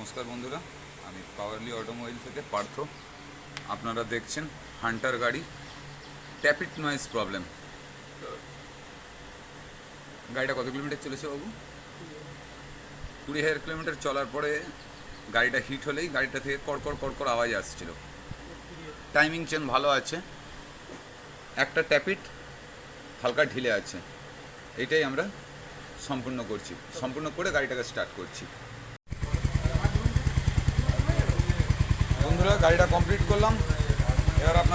নমস্কার বন্ধুরা, আমি পাওয়ারলি অটোমোবাইল থেকে পার্থ। আপনারা দেখছেন হান্টার গাড়ি, ট্যাপিট নয়েজ প্রবলেম। গাড়িটা কত কিলোমিটার চলেছে বাবু? 20,000 কিলোমিটার চলার পরে গাড়িটা হিট হলেই গাড়িটা থেকে কড়কড় কড়কড় আওয়াজ আসছিল। টাইমিং চেন ভালো আছে, একটা ট্যাপিট হালকা ঢিলে আছে। এইটাই আমরা সম্পূর্ণ করে গাড়িটাকে স্টার্ট করছি। বন্ধুরা, গাড়িটা কমপ্লিট করলাম। এবার আপনার